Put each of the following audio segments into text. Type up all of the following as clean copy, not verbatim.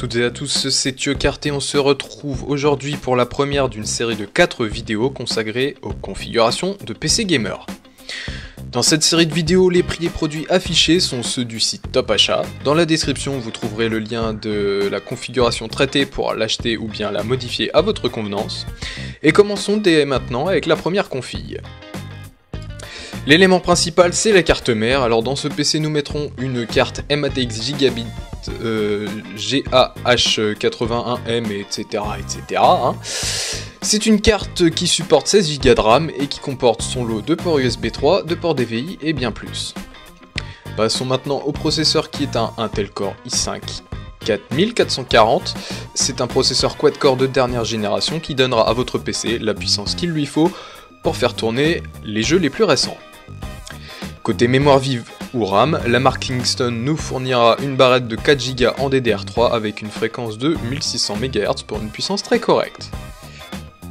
toutes et à tous, c'est Thieucart et on se retrouve aujourd'hui pour la première d'une série de 4 vidéos consacrées aux configurations de PC Gamer. Dans cette série de vidéos, les prix des produits affichés sont ceux du site Top Achat. Dans la description, vous trouverez le lien de la configuration traitée pour l'acheter ou bien la modifier à votre convenance. Et commençons dès maintenant avec la première config. L'élément principal, c'est la carte mère. Alors dans ce PC, nous mettrons une carte MATX Gigabit GAH81M, etc. C'est une carte qui supporte 16 Go de RAM et qui comporte son lot de ports USB 3, de ports DVI et bien plus. Passons maintenant au processeur qui est un Intel Core i5 4440. C'est un processeur quad-core de dernière génération qui donnera à votre PC la puissance qu'il lui faut pour faire tourner les jeux les plus récents. Côté mémoire vive ou RAM, la marque Kingston nous fournira une barrette de 4 Go en DDR3 avec une fréquence de 1600 MHz pour une puissance très correcte.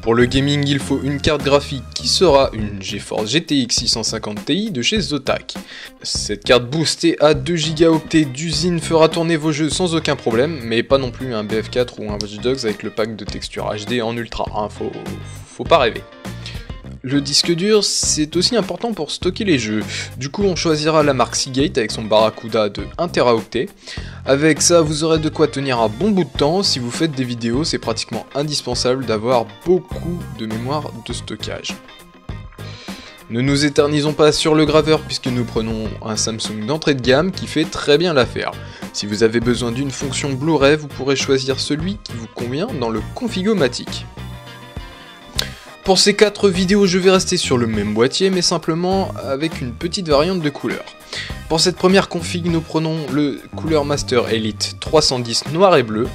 Pour le gaming, il faut une carte graphique qui sera une GeForce GTX 650 Ti de chez Zotac. Cette carte boostée à 2 Go d'usine fera tourner vos jeux sans aucun problème, mais pas non plus un BF4 ou un Watch Dogs avec le pack de texture HD en ultra, hein, faut pas rêver. Le disque dur, c'est aussi important pour stocker les jeux. Du coup, on choisira la marque Seagate avec son Barracuda de 1 Teraoctet. Avec ça, vous aurez de quoi tenir un bon bout de temps. Si vous faites des vidéos, c'est pratiquement indispensable d'avoir beaucoup de mémoire de stockage. Ne nous éternisons pas sur le graveur puisque nous prenons un Samsung d'entrée de gamme qui fait très bien l'affaire. Si vous avez besoin d'une fonction Blu-ray, vous pourrez choisir celui qui vous convient dans le Configomatic. Pour ces 4 vidéos, je vais rester sur le même boîtier, mais simplement avec une petite variante de couleur. Pour cette première config, nous prenons le Cooler Master Elite 310 noir et bleu.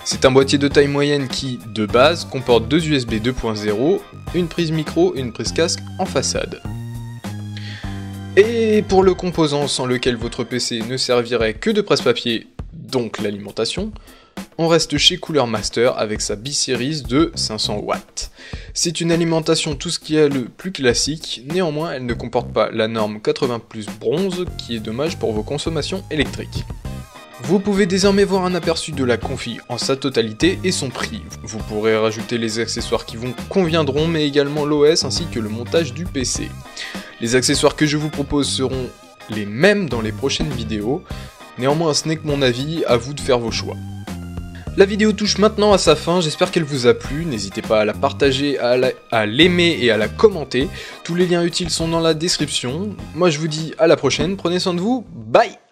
C'est un boîtier de taille moyenne qui, de base, comporte 2 USB 2.0, une prise micro et une prise casque en façade. Et pour le composant sans lequel votre PC ne servirait que de presse-papier, donc l'alimentation, on reste chez Cooler Master avec sa B-Series de 500 watts. C'est une alimentation tout ce qui est le plus classique, néanmoins elle ne comporte pas la norme 80+ bronze qui est dommage pour vos consommations électriques. Vous pouvez désormais voir un aperçu de la config en sa totalité et son prix. Vous pourrez rajouter les accessoires qui vous conviendront mais également l'OS ainsi que le montage du PC. Les accessoires que je vous propose seront les mêmes dans les prochaines vidéos, néanmoins ce n'est que mon avis, à vous de faire vos choix. La vidéo touche maintenant à sa fin, j'espère qu'elle vous a plu, n'hésitez pas à la partager, à l'aimer et à la commenter. Tous les liens utiles sont dans la description. Moi je vous dis à la prochaine, prenez soin de vous, bye!